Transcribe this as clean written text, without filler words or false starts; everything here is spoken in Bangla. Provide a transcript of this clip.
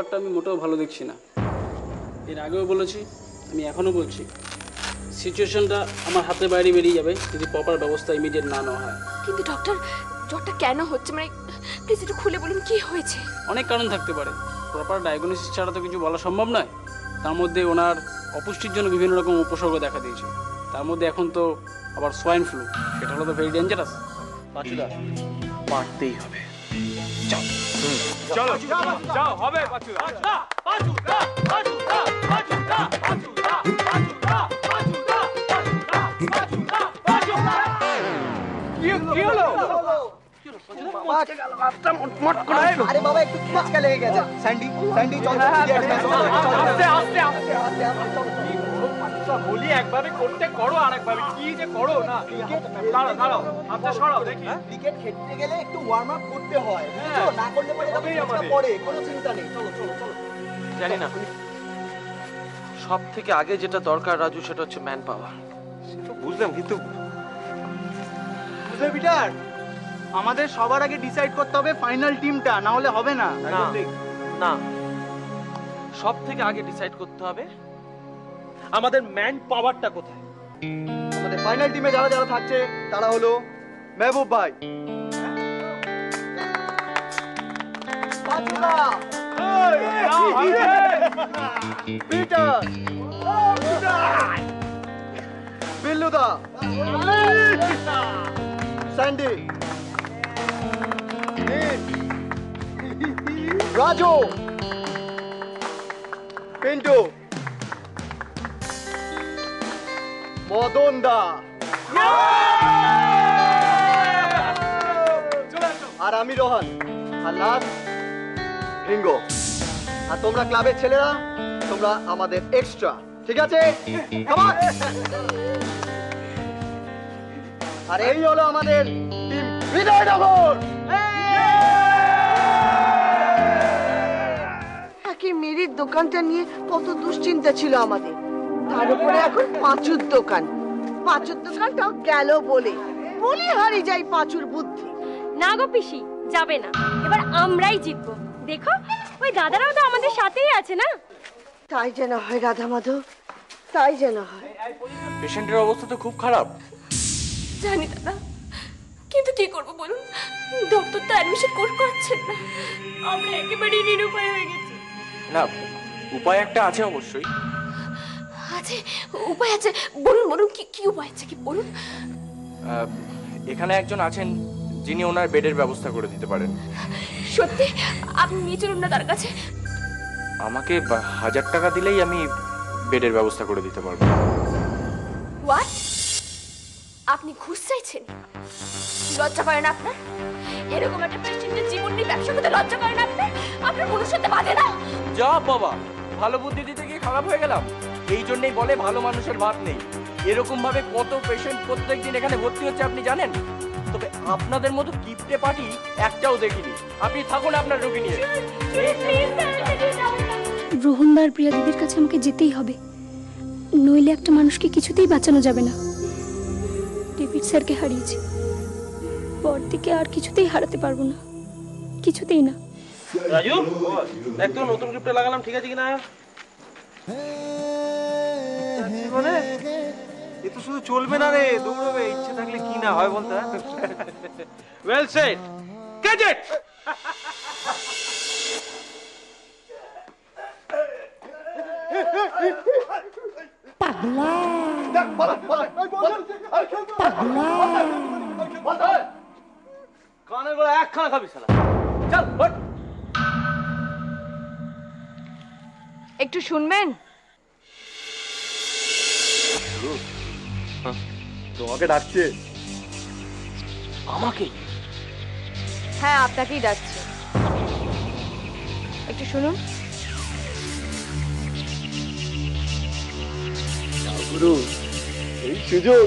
ব্যাপারটা আমি মোটেও ভালো দেখছি না। এর আগেও বলেছি, আমি এখনও বলছি, সিচুয়েশনটা আমার হাতে বাইরে বেরিয়ে যাবে যদি প্রপার ব্যবস্থা ইমিডিয়েট না নেওয়া হয়। কিন্তু ডক্টর, জ্বরটা কেন হচ্ছে মানে প্লিজ একটু খুলে বলুন কি হয়েছে? অনেক কারণ থাকতে পারে, প্রপার ডায়াগনোসিস ছাড়া তো কিছু বলা সম্ভব নয়। তার মধ্যে ওনার অপুষ্টির জন্য বিভিন্ন রকম উপসর্গ দেখা দিয়েছে। তার মধ্যে এখন তো আবার সোয়াইন ফ্লু, সেটা হলো তো ভেরি ডেঞ্জারাস। পাঁচুদা পারতেই হবে। চলো যাও, হবে পাঁচুদা। পাঁচুদা পাঁচুদা পাঁচুদা পাঁচুদা পাঁচুদা পাঁচুদা পাঁচুদা পাঁচুদা। কি হলো? আরে বাবা একটু খচকা লেগে গেছে। স্যান্ডি চল আস্তে আস্তে আস্তে আস্তে বলি, একভাবে করতে করো আর একভাবে কি যে করো না। দাঁড়াও হাতটা সরাও দেখি। ক্রিকেট খেলতে গেলে একটু ওয়ার্ম আপ করতে হয়, না করলে পরে কোনো চিন্তা নেই। চলো জানি না, সব থেকে আগে যেটা দরকার রাজু সেটা হচ্ছে ম্যান পাওয়ার। সেটা বুঝলাম, কিন্তু বুঝলে পিটার, আমাদের সবার আগে ডিসাইড করতে হবে ফাইনাল টিমটা, না হলে হবে না। না, সব থেকে আগে ডিসাইড করতে হবে আমাদের ম্যান পাওয়ারটা কোথায়। আমাদের ফাইনাল টিমে যারা যারা থাকছে তারা হলো মেহবুব ভাই, পিটার, বিল্লুদা, স্যান্ডি, রাজু, পিন্টু, মদন দা, আর আমি রোহন, আর লাস্ট রিঙ্গো। আর তোমরা ক্লাবের ছেলেরা, তোমরা আমাদের এক্সট্রা, ঠিক আছে? আর এই হলো আমাদের টিম বিজয়নগর। একই মেরির দোকানটা নিয়ে কত দুশ্চিন্তা ছিল আমাদের, তার উপরে এখন পাঁচুর দোকানটাও গেল বলে হারিয়ে যায় পাঁচুর বুদ্ধি। না গো পিসি, যাবে না, এবার আমরাই জিতবো। দেখো ওই দাদারাও তো আমাদের সাথেই আছে না। তাই যেন হয় রাধা মাধব, তাই যেন হয়। পেশেন্টের অবস্থা তো খুব খারাপ। জানি দাদা, কিন্তু কি করবো বলুন, ডক্টর তো অ্যাডমিশন করছেন না। আমরা একেবারেই নিরুপায় হয়ে গেছি। না, উপায় একটা আছে অবশ্যই। আছে, উপায় আছে, বলুন কি উপায় আছে, কি বলুন। এখানে একজন আছেন যিনি ওনার বেডের ব্যবস্থা করে দিতে পারেন। সত্যি? আপনি নিয়ে চলুন না তার কাছে। আমাকে 1000 টাকা দিলেই আমি বেডের ব্যবস্থা করে দিতে পারবো। হোয়াট? আপনি ঘুষ চাইছেন? লজ্জা করে না আপনার? এরকম একটা পেশেন্টের জীবন নিয়ে ব্যবসা করতে লজ্জা করে না আপনার? আপনার মনুষ্যত্বে বাঁধে না? যা বাবা, ভালো বুদ্ধি দিতে গিয়ে খারাপ হয়ে গেলাম। এই জন্যই বলে ভালো মানুষের ভাত নেই। এরকম ভাবে কত পেশেন্ট প্রত্যেকদিন এখানে ভর্তি হচ্ছে আপনি জানেন? তবে আপনাদের মতো কিপটে পার্টি একটাও দেখিনি। আপনি থাকুন আপনার রোগী নিয়ে। রোহনদার প্রিয়া দিদির কাছে আমাকে যেতেই হবে, নইলে একটা মানুষকে কিছুতেই বাঁচানো যাবে না। ডেভিড স্যারকে হারিয়েছি, বড়দিকে আর কিছুতেই হারাতে পারবো না, কিছুতেই না। রাজু, একটু নতুন ক্লিপটা লাগালাম, ঠিক আছে কিনা? মানে এ তো শুধু চলবে না রে, দৌড়বে। ইচ্ছে থাকলে কি না হয় বলতে। ওয়েল সেড, ক্যাচ ইট। পাগলা কানের গোড়া একখানা খাবি শালা। চল হট। একটু শুনবেন? তোমাকে ডাকছে। আমাকে? হ্যাঁ, আপনাকেই ডাকছে, একটু শুনুন। গুরু, এই সুযোগ